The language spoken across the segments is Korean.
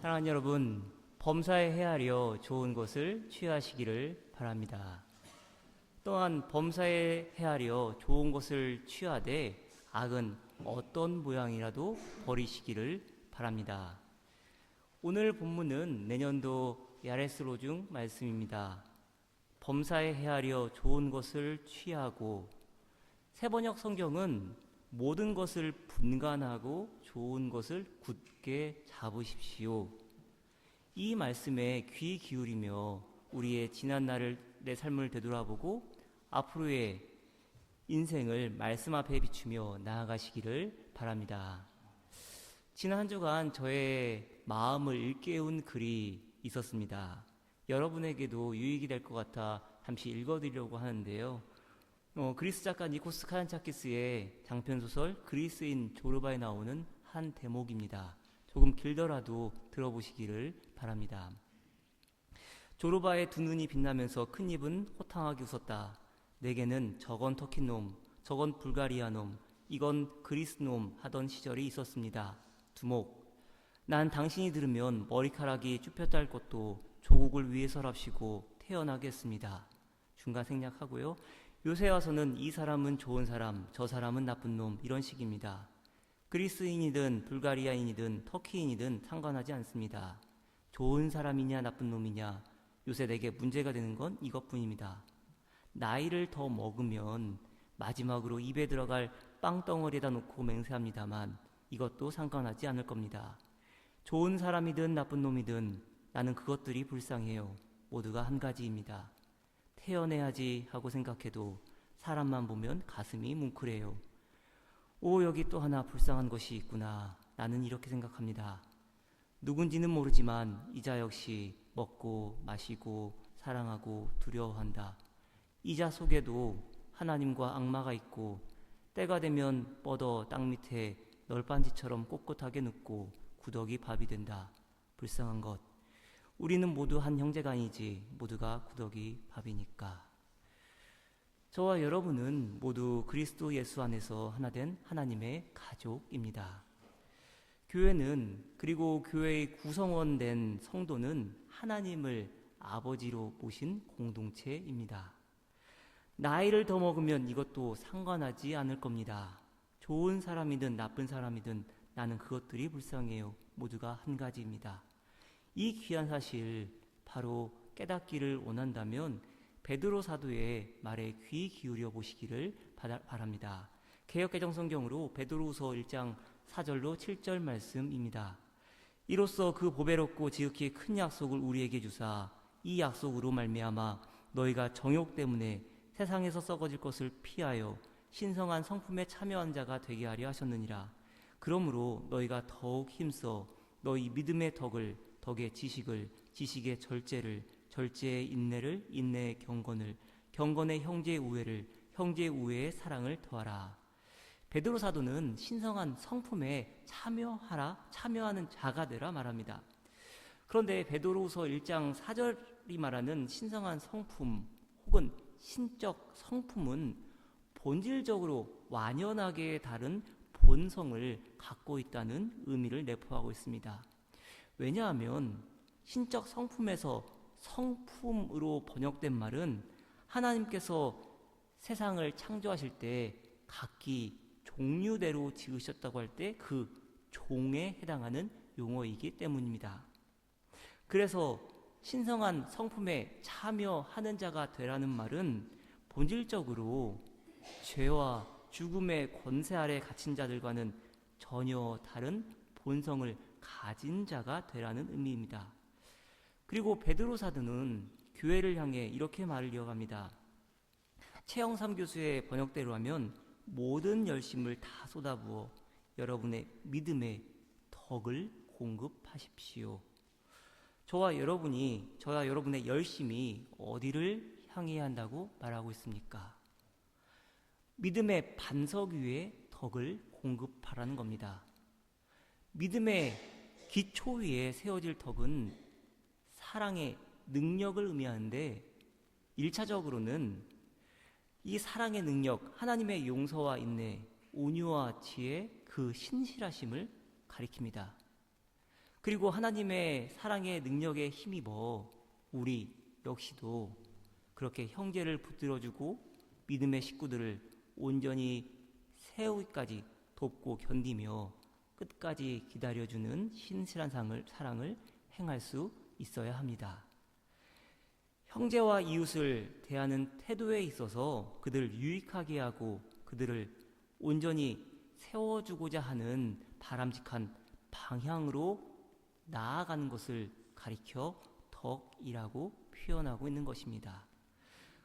사랑하는 여러분, 범사에 헤아려 좋은 것을 취하시기를 바랍니다. 또한 범사에 헤아려 좋은 것을 취하되 악은 어떤 모양이라도 버리시기를 바랍니다. 오늘 본문은 내년도 야레스로 중 말씀입니다. 범사에 헤아려 좋은 것을 취하고, 세번역 성경은 모든 것을 분간하고 좋은 것을 굳게 잡으십시오. 이 말씀에 귀 기울이며 우리의 지난 날을 내 삶을 되돌아보고 앞으로의 인생을 말씀 앞에 비추며 나아가시기를 바랍니다. 지난 한 주간 저의 마음을 일깨운 글이 있었습니다. 여러분에게도 유익이 될 것 같아 잠시 읽어드리려고 하는데요. 그리스 작가 니코스 카얀차키스의 장편소설 그리스인 조르바에 나오는 한 대목입니다. 조금 길더라도 들어보시기를 바랍니다. 조르바의 두 눈이 빛나면서 큰 입은 호탕하게 웃었다. 내게는 저건 터키 놈, 저건 불가리아 놈, 이건 그리스 놈 하던 시절이 있었습니다. 두목, 난 당신이 들으면 머리카락이 쭈뼛달 것도 조국을 위해서랍시고 태어나겠습니다. 중간 생략하고요. 요새 와서는 이 사람은 좋은 사람, 저 사람은 나쁜 놈, 이런 식입니다. 그리스인이든 불가리아인이든 터키인이든 상관하지 않습니다. 좋은 사람이냐 나쁜 놈이냐, 요새 내게 문제가 되는 건 이것뿐입니다. 나이를 더 먹으면 마지막으로 입에 들어갈 빵덩어리에다 놓고 맹세합니다만 이것도 상관하지 않을 겁니다. 좋은 사람이든 나쁜 놈이든 나는 그것들이 불쌍해요. 모두가 한 가지입니다. 태어내야지 하고 생각해도 사람만 보면 가슴이 뭉클해요. 오, 여기 또 하나 불쌍한 것이 있구나. 나는 이렇게 생각합니다. 누군지는 모르지만 이자 역시 먹고 마시고 사랑하고 두려워한다. 이자 속에도 하나님과 악마가 있고 때가 되면 뻗어 땅 밑에 널빤지처럼 꼿꼿하게 눕고 구더기 밥이 된다. 불쌍한 것. 우리는 모두 한 형제가 아니지 모두가 구더기 밥이니까. 저와 여러분은 모두 그리스도 예수 안에서 하나 된 하나님의 가족입니다. 교회는, 그리고 교회의 구성원 된 성도는 하나님을 아버지로 모신 공동체입니다. 나이를 더 먹으면 이것도 상관하지 않을 겁니다. 좋은 사람이든 나쁜 사람이든 나는 그것들이 불쌍해요. 모두가 한 가지입니다. 이 귀한 사실 바로 깨닫기를 원한다면 베드로 사도의 말에 귀 기울여 보시기를 바랍니다. 개역개정성경으로 베드로후서 1장 4절로 7절 말씀입니다. 이로써 그 보배롭고 지극히 큰 약속을 우리에게 주사 이 약속으로 말미암아 너희가 정욕 때문에 세상에서 썩어질 것을 피하여 신성한 성품에 참여한 자가 되게 하려 하셨느니라. 그러므로 너희가 더욱 힘써 너희 믿음의 덕을, 덕의 지식을, 지식의 절제를, 절제의 인내를, 인내의 경건을, 경건의 형제의 우애를, 형제의 우애의 사랑을 더하라. 베드로 사도는 신성한 성품에 참여하는 자가 되라 말합니다. 그런데 베드로후서 1장 4절이 말하는 신성한 성품 혹은 신적 성품은 본질적으로 완연하게 다른 본성을 갖고 있다는 의미를 내포하고 있습니다. 왜냐하면 신적 성품에서 성품으로 번역된 말은 하나님께서 세상을 창조하실 때 각기 종류대로 지으셨다고 할 때 그 종에 해당하는 용어이기 때문입니다. 그래서 신성한 성품에 참여하는 자가 되라는 말은 본질적으로 죄와 죽음의 권세 아래 갇힌 자들과는 전혀 다른 본성을 가진 자가 되라는 의미입니다. 그리고 베드로 사도는 교회를 향해 이렇게 말을 이어갑니다. 최영삼 교수의 번역대로 하면 모든 열심을 다 쏟아부어 여러분의 믿음의 덕을 공급하십시오. 저와 여러분의 열심이 어디를 향해야 한다고 말하고 있습니까? 믿음의 반석 위에 덕을 공급하라는 겁니다. 믿음의 기초 위에 세워질 덕은 사랑의 능력을 의미하는데 1차적으로는 이 사랑의 능력, 하나님의 용서와 인내, 온유와 지혜, 그 신실하심을 가리킵니다. 그리고 하나님의 사랑의 능력에 힘입어 우리 역시도 그렇게 형제를 붙들어주고 믿음의 식구들을 온전히 세우기까지 돕고 견디며 끝까지 기다려주는 신실한 사랑을 행할 수 있어야 합니다. 형제와 이웃을 대하는 태도에 있어서 그들을 유익하게 하고 그들을 온전히 세워주고자 하는 바람직한 방향으로 나아가는 것을 가리켜 덕이라고 표현하고 있는 것입니다.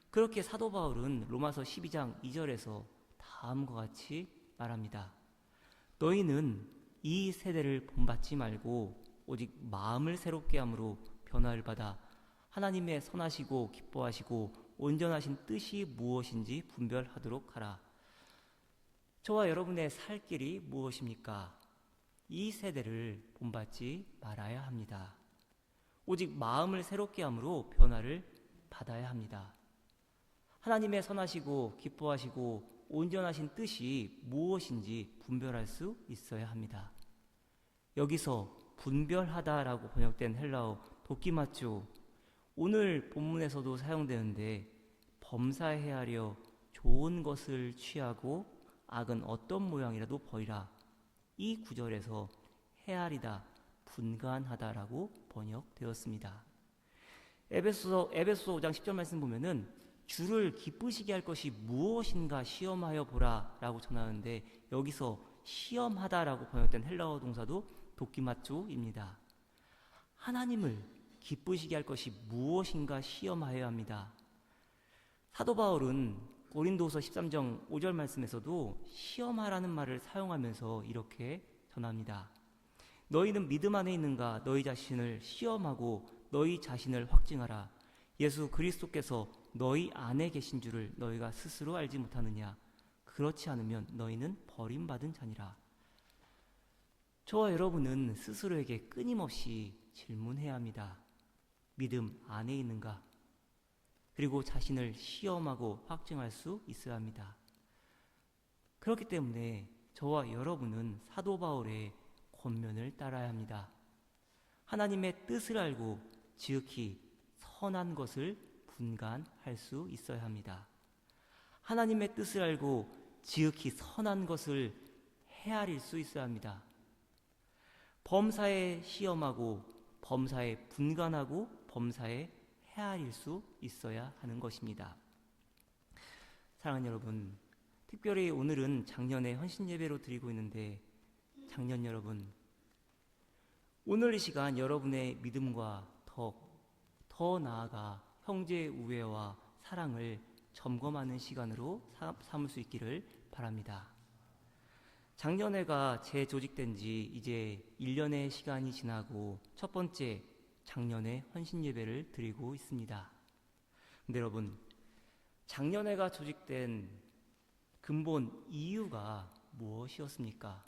그렇게 사도 바울은 로마서 12장 2절에서 다음과 같이 말합니다. 너희는 이 세대를 본받지 말고 오직 마음을 새롭게 함으로 변화를 받아 하나님의 선하시고 기뻐하시고 온전하신 뜻이 무엇인지 분별하도록 하라. 저와 여러분의 살 길이 무엇입니까? 이 세대를 본받지 말아야 합니다. 오직 마음을 새롭게 함으로 변화를 받아야 합니다. 하나님의 선하시고 기뻐하시고 온전하신 뜻이 무엇인지 분별할 수 있어야 합니다. 여기서 분별하다라고 번역된 헬라어 도키마쪼, 오늘 본문에서도 사용되는데 범사에 하려 좋은 것을 취하고 악은 어떤 모양이라도 버리라. 이 구절에서 헤아리다, 분간하다라고 번역되었습니다. 에베소서 5장 10절 말씀 보면은 주를 기쁘시게 할 것이 무엇인가 시험하여 보라 라고 전하는데 여기서 시험하다라고 번역된 헬라어 동사도 도키마쪼입니다. 하나님을 기쁘시게 할 것이 무엇인가 시험하여야 합니다. 사도 바울은 고린도서 13장 5절 말씀에서도 시험하라는 말을 사용하면서 이렇게 전합니다. 너희는 믿음 안에 있는가? 너희 자신을 시험하고 너희 자신을 확증하라. 예수 그리스도께서 너희 안에 계신 줄을 너희가 스스로 알지 못하느냐? 그렇지 않으면 너희는 버림받은 자니라. 저와 여러분은 스스로에게 끊임없이 질문해야 합니다. 믿음 안에 있는가? 그리고 자신을 시험하고 확증할 수 있어야 합니다. 그렇기 때문에 저와 여러분은 사도 바울의 권면을 따라야 합니다. 하나님의 뜻을 알고 지극히 선한 것을 분간할 수 있어야 합니다. 하나님의 뜻을 알고 지극히 선한 것을 헤아릴 수 있어야 합니다. 범사에 시험하고 범사에 분간하고 범사에 헤아릴 수 있어야 하는 것입니다. 사랑하는 여러분, 특별히 오늘은 작년에 헌신 예배로 드리고 있는데 작년 여러분, 오늘 이 시간 여러분의 믿음과 더 나아가 형제의 우애와 사랑을 점검하는 시간으로 삼을 수 있기를 바랍니다. 작년회가 재조직된 지 이제 1년의 시간이 지나고 첫 번째 작년회 헌신 예배를 드리고 있습니다. 근데 여러분, 작년회가 조직된 근본 이유가 무엇이었습니까?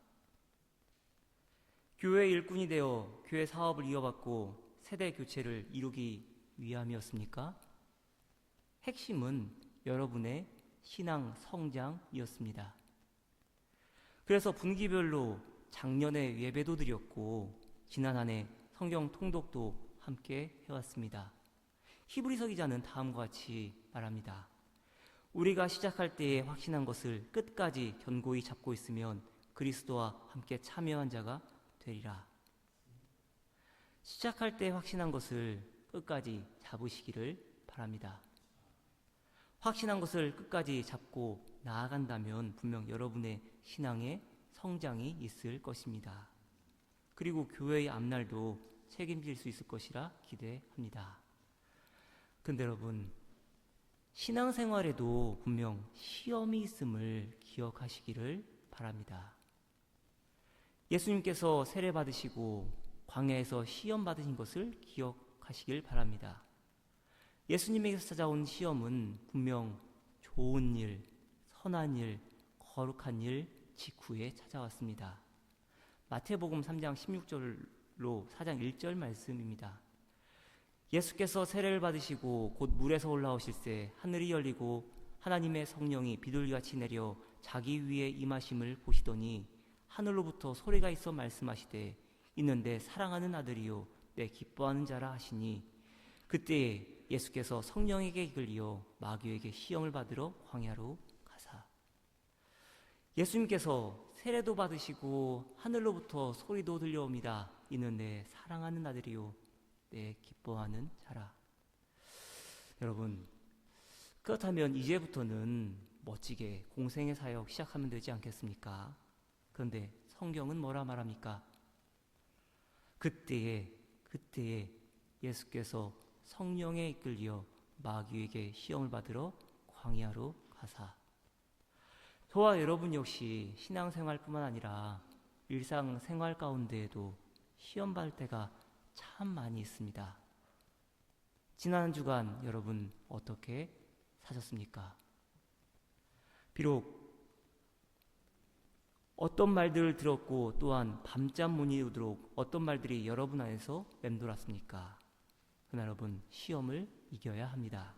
교회 일꾼이 되어 교회 사업을 이어받고 세대 교체를 이루기 위함이었습니까? 핵심은 여러분의 신앙 성장이었습니다. 그래서 분기별로 작년에 예배도 드렸고 지난 한 해 성경 통독도 함께 해왔습니다. 히브리서 기자는 다음과 같이 말합니다. 우리가 시작할 때에 확신한 것을 끝까지 견고히 잡고 있으면 그리스도와 함께 참여한 자가 되리라. 시작할 때 확신한 것을 끝까지 잡으시기를 바랍니다. 확신한 것을 끝까지 잡고 나아간다면 분명 여러분의 신앙의 성장이 있을 것입니다. 그리고 교회의 앞날도 책임질 수 있을 것이라 기대합니다. 근데 여러분, 신앙생활에도 분명 시험이 있음을 기억하시기를 바랍니다. 예수님께서 세례 받으시고 광야에서 시험 받으신 것을 기억하시길 바랍니다. 예수님에게서 찾아온 시험은 분명 좋은 일, 선한 일, 거룩한 일 직후에 찾아왔습니다. 마태복음 3장 16절로 4장 1절 말씀입니다. 예수께서 세례를 받으시고 곧 물에서 올라오실 때 하늘이 열리고 하나님의 성령이 비둘기같이 내려 자기 위에 임하심을 보시더니 하늘로부터 소리가 있어 말씀하시되 있는데 사랑하는 아들이요 내 기뻐하는 자라 하시니 그때에 예수께서 성령에게 이끌려 마귀에게 시험을 받으러 광야로 가사 예수님께서 세례도 받으시고 하늘로부터 소리도 들려옵니다. 이는 내 사랑하는 아들이요 내 기뻐하는 자라. 여러분, 그렇다면 이제부터는 멋지게 공생의 사역 시작하면 되지 않겠습니까? 그런데 성경은 뭐라 말합니까? 그때에 예수께서 성령에 이끌려 마귀에게 시험을 받으러 광야로 가사. 저와 여러분 역시 신앙생활뿐만 아니라 일상생활 가운데에도 시험 받을 때가 참 많이 있습니다. 지난 한 주간 여러분 어떻게 사셨습니까? 비록 어떤 말들을 들었고 또한 밤잠 못 이루도록 어떤 말들이 여러분 안에서 맴돌았습니까? 그러나 여러분 시험을 이겨야 합니다.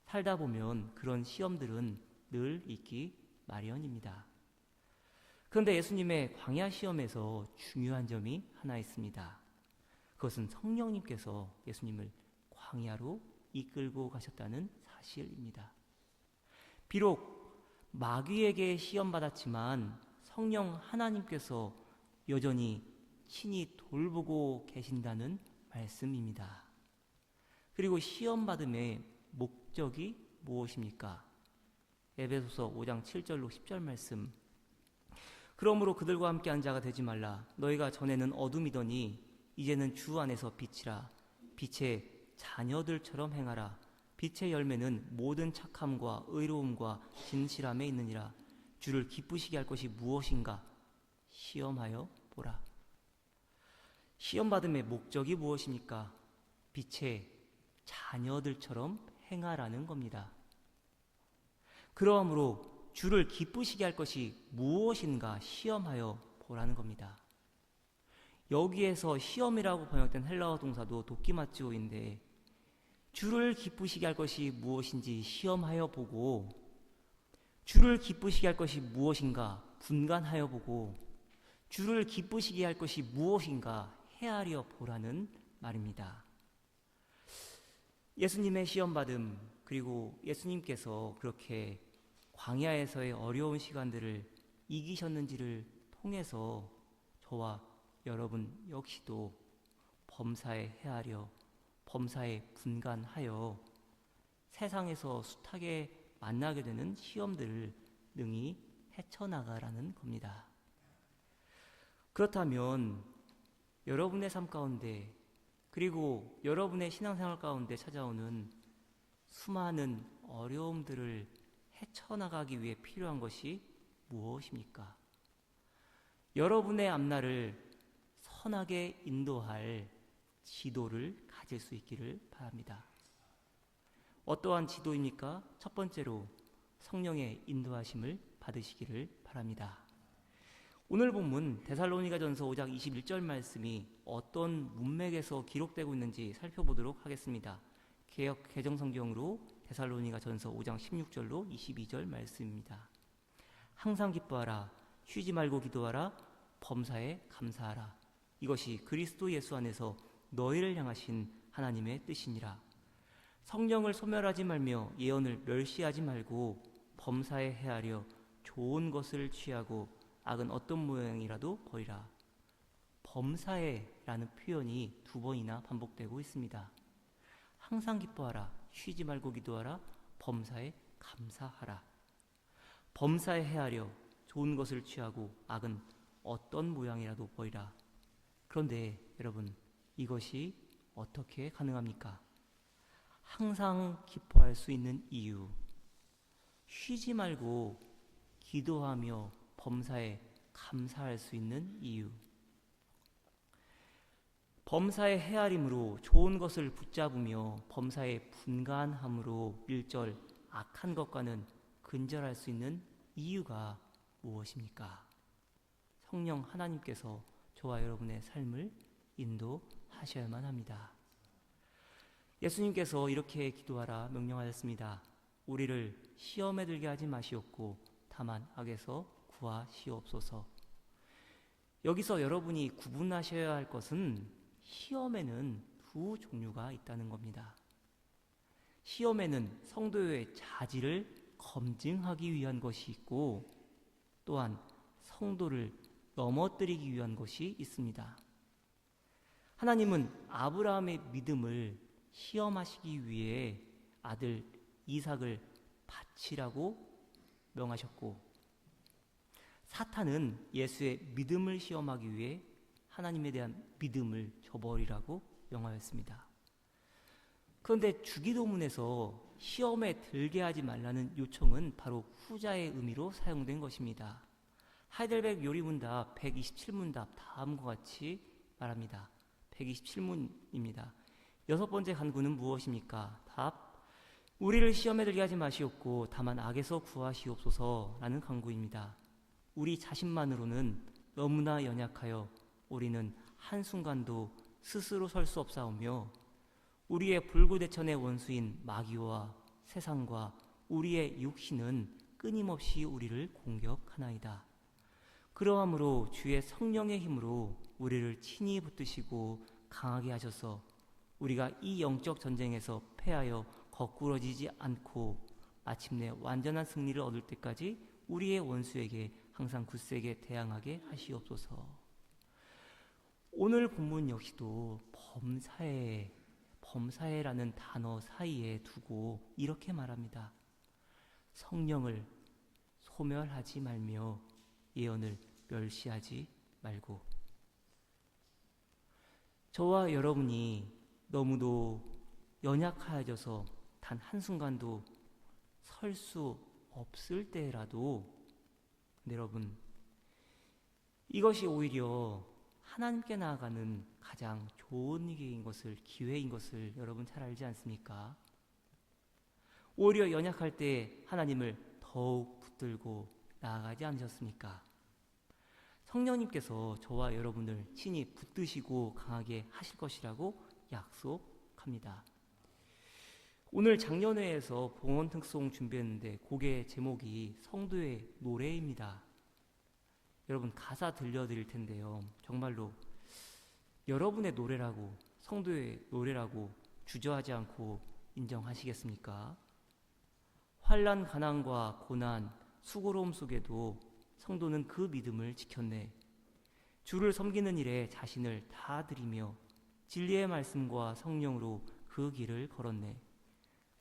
살다 보면 그런 시험들은 늘 있기 마련입니다. 그런데 예수님의 광야 시험에서 중요한 점이 하나 있습니다. 그것은 성령님께서 예수님을 광야로 이끌고 가셨다는 사실입니다. 비록 마귀에게 시험받았지만 성령 하나님께서 여전히 친히 돌보고 계신다는 말씀입니다. 그리고 시험받음의 목적이 무엇입니까? 에베소서 5장 7절로 10절 말씀. 그러므로 그들과 함께 한 자가 되지 말라. 너희가 전에는 어둠이더니 이제는 주 안에서 빛이라. 빛의 자녀들처럼 행하라. 빛의 열매는 모든 착함과 의로움과 진실함에 있느니라. 주를 기쁘시게 할 것이 무엇인가? 시험하여 보라. 시험받음의 목적이 무엇입니까? 빛의 자녀들처럼 행하라는 겁니다. 그러므로 주를 기쁘시게 할 것이 무엇인가 시험하여 보라는 겁니다. 여기에서 시험이라고 번역된 헬라어 동사도 도키마츠오인데 주를 기쁘시게 할 것이 무엇인지 시험하여 보고 주를 기쁘시게 할 것이 무엇인가 분간하여 보고 주를 기쁘시게 할 것이 무엇인가 헤아려 보라는 말입니다. 예수님의 시험받음 그리고 예수님께서 그렇게 광야에서의 어려운 시간들을 이기셨는지를 통해서 저와 여러분 역시도 범사에 헤아려 범사에 분간하여 세상에서 숱하게 만나게 되는 시험들을 능히 헤쳐나가라는 겁니다. 그렇다면 여러분의 삶 가운데 그리고 여러분의 신앙생활 가운데 찾아오는 수많은 어려움들을 헤쳐나가기 위해 필요한 것이 무엇입니까? 여러분의 앞날을 선하게 인도할 지도를 가질 수 있기를 바랍니다. 어떠한 지도입니까? 첫 번째로 성령의 인도하심을 받으시기를 바랍니다. 오늘 본문 데살로니가전서 5장 21절 말씀이 어떤 문맥에서 기록되고 있는지 살펴보도록 하겠습니다. 개역 개정성경으로 데살로니가전서 5장 16절로 22절 말씀입니다. 항상 기뻐하라, 쉬지 말고 기도하라, 범사에 감사하라. 이것이 그리스도 예수 안에서 너희를 향하신 하나님의 뜻이니라. 성령을 소멸하지 말며 예언을 멸시하지 말고 범사에 헤아려 좋은 것을 취하고 악은 어떤 모양이라도 버리라. 범사에라는 표현이 2번이나 반복되고 있습니다. 항상 기뻐하라, 쉬지 말고 기도하라, 범사에 감사하라. 범사에 헤아려 좋은 것을 취하고 악은 어떤 모양이라도 버리라. 그런데 여러분 이것이 어떻게 가능합니까? 항상 기뻐할 수 있는 이유, 쉬지 말고 기도하며 범사에 감사할 수 있는 이유, 범사의 헤아림으로 좋은 것을 붙잡으며 범사의 분간함으로 1절 악한 것과는 근절할 수 있는 이유가 무엇입니까? 성령 하나님께서 저와 여러분의 삶을 인도하셔야만 합니다. 예수님께서 이렇게 기도하라 명령하셨습니다. 우리를 시험에 들게 하지 마시옵고 다만 악에서 구하시옵소서. 여기서 여러분이 구분하셔야 할 것은 시험에는 두 종류가 있다는 겁니다. 시험에는 성도의 자질을 검증하기 위한 것이 있고 또한 성도를 넘어뜨리기 위한 것이 있습니다. 하나님은 아브라함의 믿음을 시험하시기 위해 아들 이삭을 바치라고 명하셨고, 사탄은 예수의 믿음을 시험하기 위해 하나님에 대한 믿음을 저버리라고 명하였습니다. 그런데 주기도문에서 시험에 들게 하지 말라는 요청은 바로 후자의 의미로 사용된 것입니다. 하이델베르크 요리문답 127문답 다음과 같이 말합니다. 127문입니다. 여섯 번째 간구는 무엇입니까? 답: 우리를 시험에 들게 하지 마시옵고 다만 악에서 구하시옵소서라는 간구입니다. 우리 자신만으로는 너무나 연약하여 우리는 한순간도 스스로 설 수 없사오며 우리의 불구대천의 원수인 마귀와 세상과 우리의 육신은 끊임없이 우리를 공격하나이다. 그러하므로 주의 성령의 힘으로 우리를 친히 붙드시고 강하게 하셔서 우리가 이 영적 전쟁에서 패하여 거꾸러지지 않고 마침내 완전한 승리를 얻을 때까지 우리의 원수에게 항상 굳세게 대항하게 하시옵소서. 오늘 본문 역시도 범사에라는 단어 사이에 두고 이렇게 말합니다. 성령을 소멸하지 말며 예언을 멸시하지 말고. 저와 여러분이 너무도 연약하여져서 단 한순간도 설 수 없을 때라도 여러분, 이것이 오히려 하나님께 나아가는 가장 좋은 기회인 것을 여러분 잘 알지 않습니까? 오히려 연약할 때 하나님을 더욱 붙들고 나아가지 않으셨습니까? 성령님께서 저와 여러분을 친히 붙드시고 강하게 하실 것이라고 약속합니다. 오늘 장년회에서 봉헌 특송 준비했는데 곡의 제목이 성도의 노래입니다. 여러분 가사 들려드릴 텐데요. 정말로 여러분의 노래라고, 성도의 노래라고 주저하지 않고 인정하시겠습니까? 환난, 가난과 고난, 수고로움 속에도 성도는 그 믿음을 지켰네. 주를 섬기는 일에 자신을 다 드리며 진리의 말씀과 성령으로 그 길을 걸었네.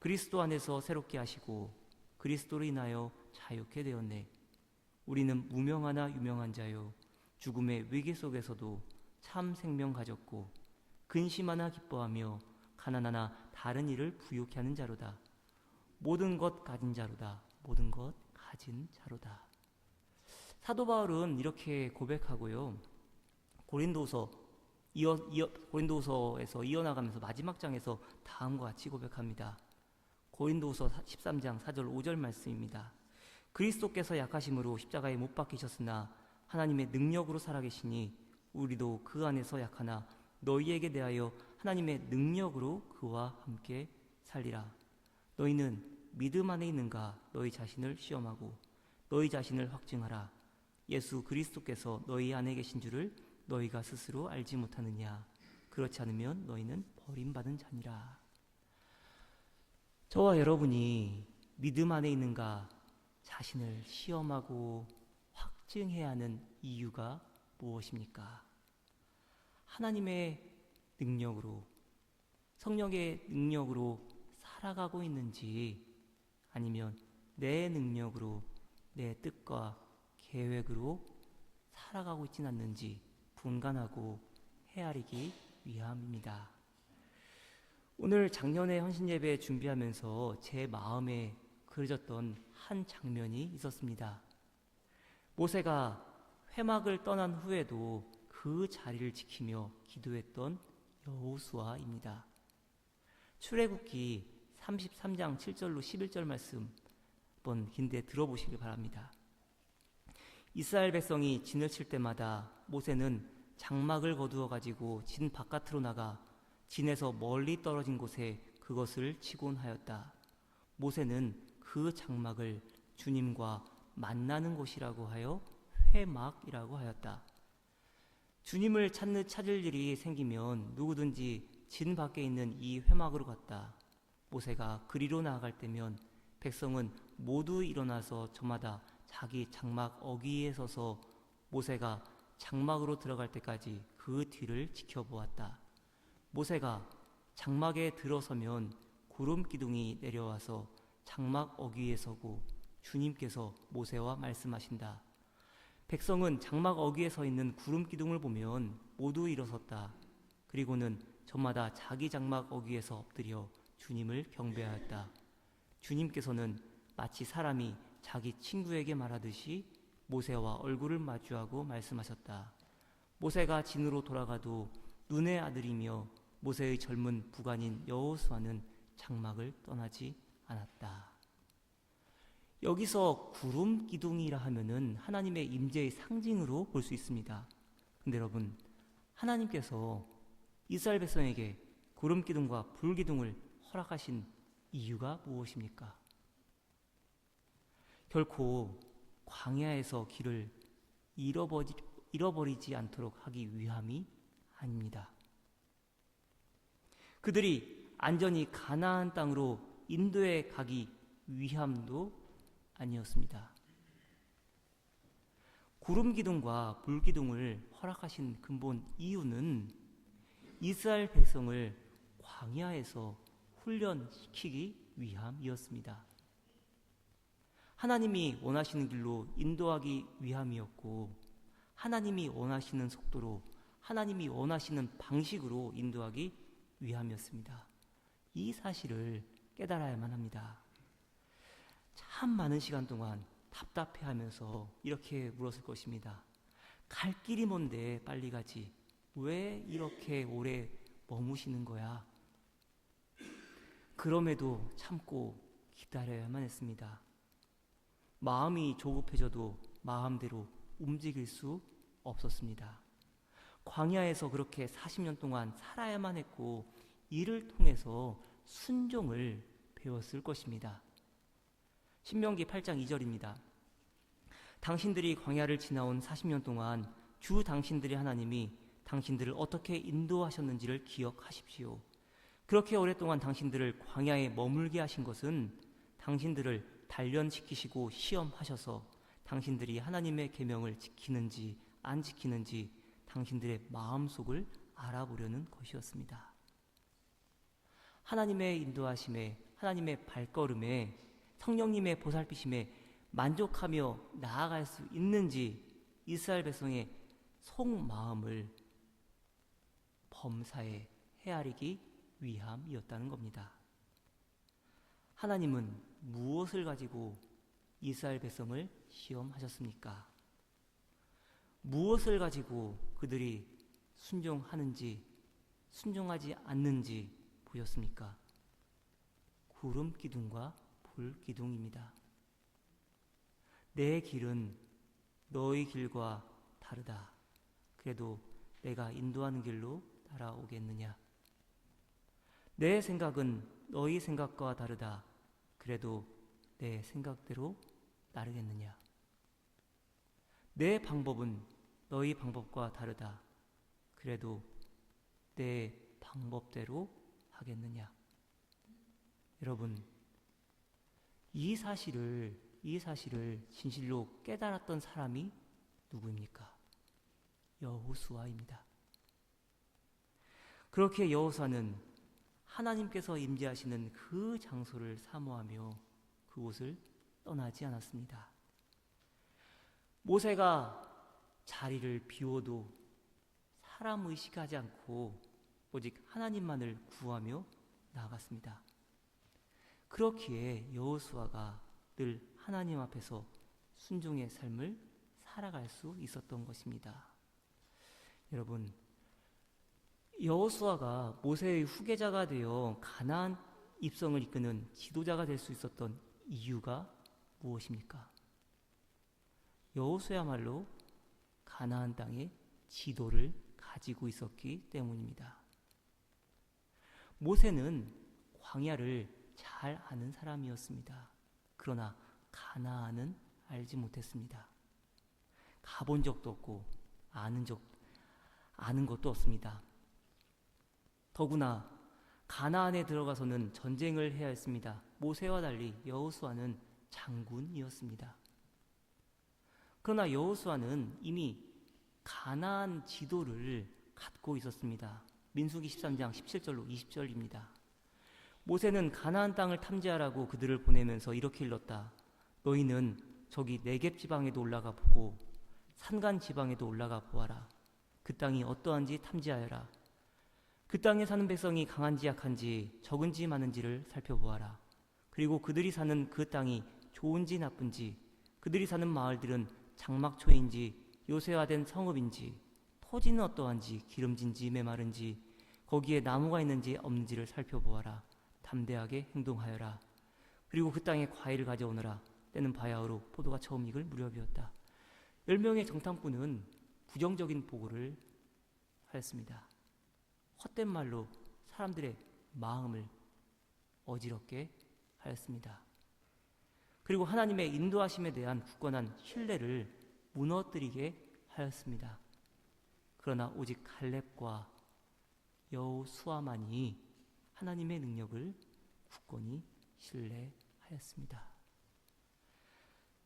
그리스도 안에서 새롭게 하시고 그리스도로 인하여 자유케 되었네. 우리는 무명하나 유명한 자요 죽음의 위기 속에서도 참 생명 가졌고 근심하나 기뻐하며 가난하나 다른 일을 부유케 하는 자로다. 모든 것 가진 자로다. 모든 것 가진 자로다. 사도 바울은 이렇게 고백하고요. 고린도후서에서 이어나가면서 마지막 장에서 다음과 같이 고백합니다. 고린도후서 13장 4절 5절 말씀입니다. 그리스도께서 약하심으로 십자가에 못 박히셨으나 하나님의 능력으로 살아계시니 우리도 그 안에서 약하나 너희에게 대하여 하나님의 능력으로 그와 함께 살리라. 너희는 믿음 안에 있는가? 너희 자신을 시험하고 너희 자신을 확증하라. 예수 그리스도께서 너희 안에 계신 줄을 너희가 스스로 알지 못하느냐? 그렇지 않으면 너희는 버림받은 자니라. 저와 여러분이 믿음 안에 있는가 자신을 시험하고 확증해야 하는 이유가 무엇입니까? 하나님의 능력으로, 성령의 능력으로 살아가고 있는지 아니면 내 능력으로, 내 뜻과 계획으로 살아가고 있진 않는지 분간하고 헤아리기 위함입니다. 오늘 작년에 헌신예배 준비하면서 제 마음에 그려졌던 한 장면이 있었습니다. 모세가 회막을 떠난 후에도 그 자리를 지키며 기도했던 여호수아입니다. 출애굽기 33장 7절로 11절 말씀 한번 긴데 들어보시기 바랍니다. 이스라엘 백성이 진을 칠 때마다 모세는 장막을 거두어 가지고 진 바깥으로 나가 진에서 멀리 떨어진 곳에 그것을 치곤 하였다. 모세는 그 장막을 주님과 만나는 곳이라고 하여 회막이라고 하였다. 주님을 찾을 일이 생기면 누구든지 진 밖에 있는 이 회막으로 갔다. 모세가 그리로 나아갈 때면 백성은 모두 일어나서 저마다 자기 장막 어귀에 서서 모세가 장막으로 들어갈 때까지 그 뒤를 지켜보았다. 모세가 장막에 들어서면 구름 기둥이 내려와서 장막 어귀에 서고 주님께서 모세와 말씀하신다. 백성은 장막 어귀에 서 있는 구름 기둥을 보면 모두 일어섰다. 그리고는 저마다 자기 장막 어귀에서 엎드려 주님을 경배하였다. 주님께서는 마치 사람이 자기 친구에게 말하듯이 모세와 얼굴을 마주하고 말씀하셨다. 모세가 진으로 돌아가도 눈의 아들이며 모세의 젊은 부관인 여호수아는 장막을 떠나지 않았다. 여기서 구름 기둥이라 하면은 하나님의 임재의 상징으로 볼 수 있습니다. 근데 여러분, 하나님께서 이스라엘 백성에게 구름 기둥과 불 기둥을 허락하신 이유가 무엇입니까? 결코 광야에서 길을 잃어버리지 않도록 하기 위함이 아닙니다. 그들이 안전히 가나안 땅으로 인도해 가기 위함도 아니었습니다. 구름 기둥과 불 기둥을 허락하신 근본 이유는 이스라엘 백성을 광야에서 훈련시키기 위함이었습니다. 하나님이 원하시는 길로 인도하기 위함이었고, 하나님이 원하시는 속도로, 하나님이 원하시는 방식으로 인도하기 위함이었습니다. 이 사실을 깨달아야만 합니다. 참 많은 시간 동안 답답해하면서 이렇게 물었을 것입니다. 갈 길이 먼데 빨리 가지. 왜 이렇게 오래 머무시는 거야? 그럼에도 참고 기다려야만 했습니다. 마음이 조급해져도 마음대로 움직일 수 없었습니다. 광야에서 그렇게 40년 동안 살아야만 했고 이를 통해서 순종을 배웠을 것입니다. 신명기 8장 2절입니다. 당신들이 광야를 지나온 40년 동안 주 당신들의 하나님이 당신들을 어떻게 인도하셨는지를 기억하십시오. 그렇게 오랫동안 당신들을 광야에 머물게 하신 것은 당신들을 단련시키시고 시험하셔서 당신들이 하나님의 계명을 지키는지 안 지키는지 당신들의 마음속을 알아보려는 것이었습니다. 하나님의 인도하심에, 하나님의 발걸음에, 성령님의 보살피심에 만족하며 나아갈 수 있는지 이스라엘 백성의 속마음을 범사에 헤아리기 위함이었다는 겁니다. 하나님은 무엇을 가지고 이스라엘 백성을 시험하셨습니까? 무엇을 가지고 그들이 순종하는지 순종하지 않는지 보셨습니까? 구름 기둥과 불 기둥입니다. 내 길은 너희 길과 다르다. 그래도 내가 인도하는 길로 따라오겠느냐? 내 생각은 너희 생각과 다르다. 그래도 내 생각대로 따르겠느냐? 내 방법은 너희 방법과 다르다. 그래도 내 방법대로 하겠느냐? 여러분, 이 사실을 진실로 깨달았던 사람이 누구입니까? 여호수아입니다. 그렇게 여호수아는 하나님께서 임재하시는 그 장소를 사모하며 그곳을 떠나지 않았습니다. 모세가 자리를 비워도 사람 의식하지 않고 오직 하나님만을 구하며 나아갔습니다. 그렇기에 여호수아가 늘 하나님 앞에서 순종의 삶을 살아갈 수 있었던 것입니다. 여러분, 여호수아가 모세의 후계자가 되어 가나안 입성을 이끄는 지도자가 될 수 있었던 이유가 무엇입니까? 여호수아야말로 가나안 땅의 지도를 가지고 있었기 때문입니다. 모세는 광야를 잘 아는 사람이었습니다. 그러나 가나안은 알지 못했습니다. 가본 적도 없고 아는 것도 없습니다. 더구나 가나안에 들어가서는 전쟁을 해야 했습니다. 모세와 달리 여호수아는 장군이었습니다. 그러나 여호수아는 이미 가나안 지도를 갖고 있었습니다. 민수기 13장 17절로 20절입니다. 모세는 가나안 땅을 탐지하라고 그들을 보내면서 이렇게 일렀다. 너희는 저기 네겝 지방에도 올라가 보고 산간 지방에도 올라가 보아라. 그 땅이 어떠한지 탐지하여라. 그 땅에 사는 백성이 강한지 약한지 적은지 많은지를 살펴보아라. 그리고 그들이 사는 그 땅이 좋은지 나쁜지, 그들이 사는 마을들은 장막초인지 요새화된 성읍인지, 토지는 어떠한지 기름진지 메마른지, 거기에 나무가 있는지 없는지를 살펴보아라. 담대하게 행동하여라. 그리고 그 땅에 과일을 가져오너라. 때는 바야흐로 포도가 처음 익을 무렵이었다. 10명의 정탐꾼은 부정적인 보고를 하였습니다. 헛된 말로 사람들의 마음을 어지럽게 하였습니다. 그리고 하나님의 인도하심에 대한 굳건한 신뢰를 무너뜨리게 하였습니다. 그러나 오직 갈렙과 여호수아만이 하나님의 능력을 굳건히 신뢰하였습니다.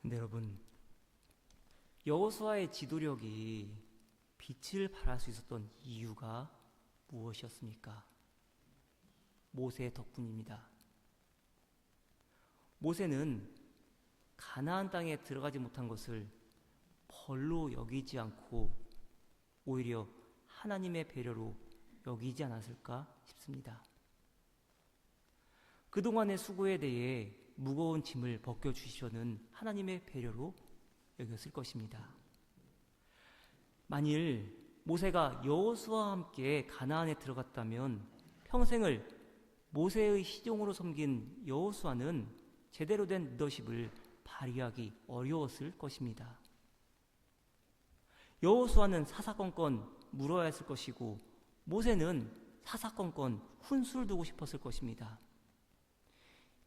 근데 여러분, 여호수아의 지도력이 빛을 발할 수 있었던 이유가 무엇이었습니까? 모세 덕분입니다. 모세는 가나안 땅에 들어가지 못한 것을 벌로 여기지 않고 오히려 하나님의 배려로 여기지 않았을까 싶습니다. 그동안의 수고에 대해 무거운 짐을 벗겨주시려는 하나님의 배려로 여겼을 것입니다. 만일 모세가 여호수아와 함께 가나안에 들어갔다면 평생을 모세의 시종으로 섬긴 여호수아는 제대로 된 리더십을 발휘하기 어려웠을 것입니다. 여호수아는 사사건건 물어야 했을 것이고 모세는 사사건건 훈수를 두고 싶었을 것입니다.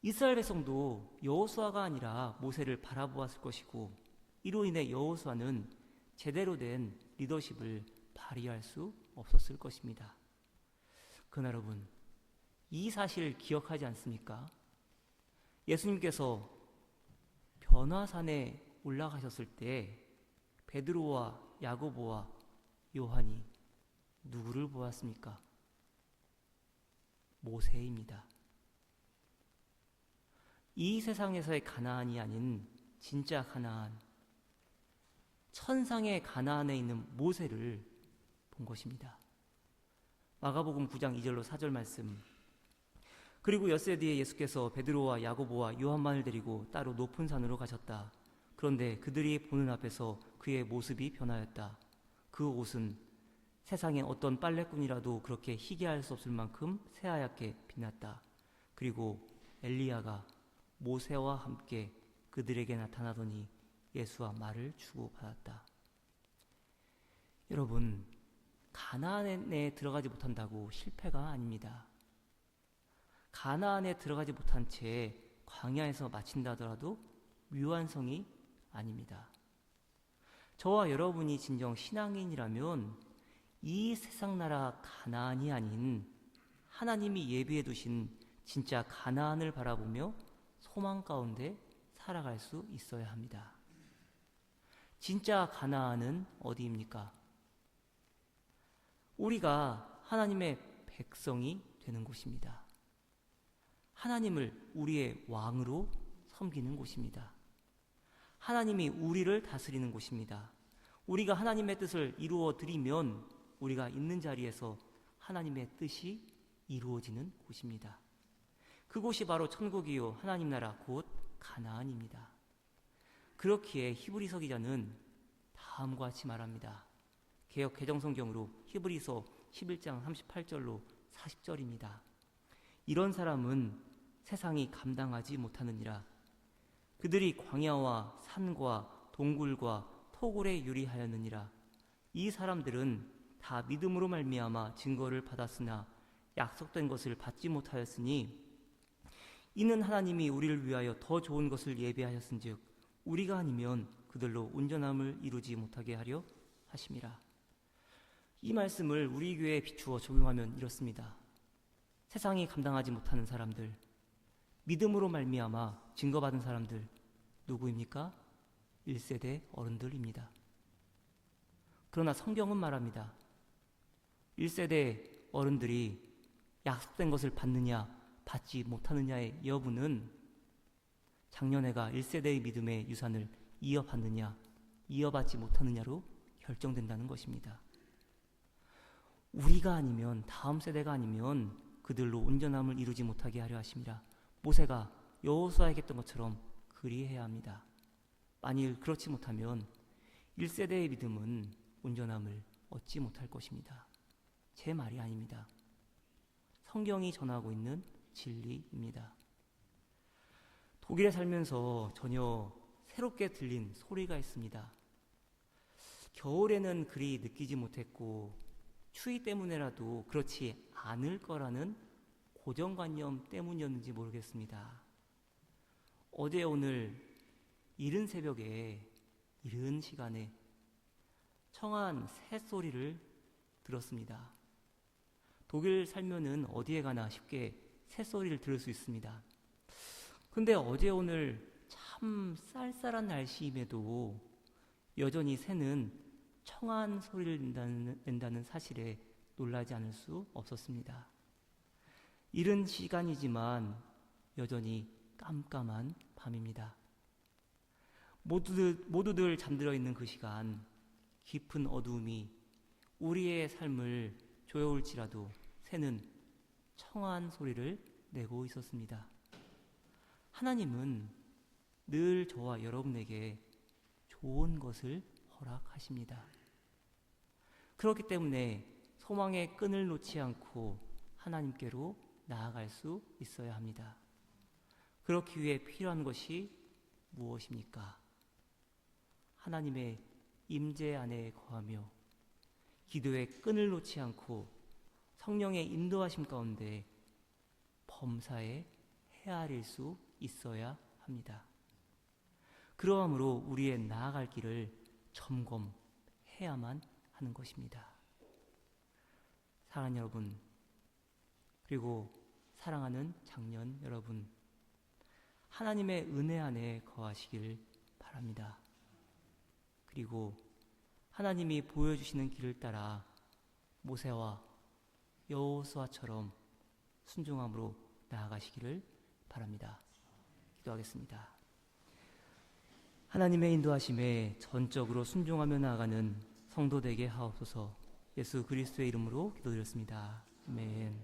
이스라엘 백성도 여호수아가 아니라 모세를 바라보았을 것이고 이로 인해 여호수아는 제대로 된 리더십을 발휘할 수 없었을 것입니다. 그러나 여러분, 이 사실을 기억하지 않습니까? 예수님께서 변화산에 올라가셨을 때 베드로와 야고보와 요한이 누구를 보았습니까? 모세입니다. 이 세상에서의 가나안이 아닌 진짜 가나안, 천상의 가나안에 있는 모세를 본 것입니다. 마가복음 9장 2절로 4절 말씀. 그리고 엿새 뒤에 예수께서 베드로와 야고보와 요한만을 데리고 따로 높은 산으로 가셨다. 그런데 그들이 보는 앞에서 그의 모습이 변하였다. 그 옷은 세상에 어떤 빨래꾼이라도 그렇게 희게 할 수 없을 만큼 새하얗게 빛났다. 그리고 엘리야가 모세와 함께 그들에게 나타나더니 예수와 말을 주고받았다. 여러분, 가나안에 들어가지 못한다고 실패가 아닙니다. 가나안에 들어가지 못한 채 광야에서 마친다 하더라도 묘한성이 아닙니다. 저와 여러분이 진정 신앙인이라면 이 세상 나라 가나안이 아닌 하나님이 예비해 두신 진짜 가나안을 바라보며 소망 가운데 살아갈 수 있어야 합니다. 진짜 가나안은 어디입니까? 우리가 하나님의 백성이 되는 곳입니다. 하나님을 우리의 왕으로 섬기는 곳입니다. 하나님이 우리를 다스리는 곳입니다. 우리가 하나님의 뜻을 이루어 드리면 우리가 있는 자리에서 하나님의 뜻이 이루어지는 곳입니다. 그곳이 바로 천국이요 하나님 나라 곧 가나안입니다. 그렇기에 히브리서 기자는 다음과 같이 말합니다. 개역 개정성경으로 히브리서 11장 38절로 40절입니다. 이런 사람은 세상이 감당하지 못하느니라. 그들이 광야와 산과 동굴과 토굴에 유리하였느니라. 이 사람들은 다 믿음으로 말미암아 증거를 받았으나 약속된 것을 받지 못하였으니 이는 하나님이 우리를 위하여 더 좋은 것을 예비하셨은즉 우리가 아니면 그들로 온전함을 이루지 못하게 하려 하심이라. 이 말씀을 우리 교회에 비추어 적용하면 이렇습니다. 세상이 감당하지 못하는 사람들, 믿음으로 말미암아 증거받은 사람들 누구입니까? 1세대 어른들입니다. 그러나 성경은 말합니다. 1세대 어른들이 약속된 것을 받느냐 받지 못하느냐의 여부는 장년애가 1세대의 믿음의 유산을 이어받느냐 이어받지 못하느냐로 결정된다는 것입니다. 우리가 아니면, 다음 세대가 아니면 그들로 온전함을 이루지 못하게 하려 하심이라. 모세가 여호수아에게 했던 것처럼 그리해야 합니다. 만일 그렇지 못하면 1세대의 믿음은 온전함을 얻지 못할 것입니다. 제 말이 아닙니다. 성경이 전하고 있는 진리입니다. 독일에 살면서 전혀 새롭게 들린 소리가 있습니다. 겨울에는 그리 느끼지 못했고 추위 때문에라도 그렇지 않을 거라는 고정관념 때문이었는지 모르겠습니다. 어제 오늘 이른 새벽에 이른 시간에 청한 새소리를 들었습니다. 독일 살면은 어디에 가나 쉽게 새소리를 들을 수 있습니다. 근데 어제 오늘 참 쌀쌀한 날씨임에도 여전히 새는 청한 소리를 낸다는 사실에 놀라지 않을 수 없었습니다. 이른 시간이지만 여전히 깜깜한 밤입니다. 모두들 잠들어 있는 그 시간, 깊은 어두움이 우리의 삶을 조여올지라도 새는 청한 소리를 내고 있었습니다. 하나님은 늘 저와 여러분에게 좋은 것을 허락하십니다. 그렇기 때문에 소망의 끈을 놓지 않고 하나님께로 나아갈 수 있어야 합니다. 그렇기 위해 필요한 것이 무엇입니까? 하나님의 임재 안에 거하며 기도의 끈을 놓지 않고 성령의 인도하심 가운데 범사에 헤아릴 수 있어야 합니다. 그러함으로 우리의 나아갈 길을 점검해야만 하는 것입니다. 사랑하는 여러분, 그리고 사랑하는 장년 여러분, 하나님의 은혜 안에 거하시길 바랍니다. 그리고 하나님이 보여주시는 길을 따라 모세와 여호수아처럼 순종함으로 나아가시기를 바랍니다. 기도하겠습니다. 하나님의 인도하심에 전적으로 순종하며 나아가는 성도 되게 하옵소서. 예수 그리스도의 이름으로 기도드렸습니다. 아멘.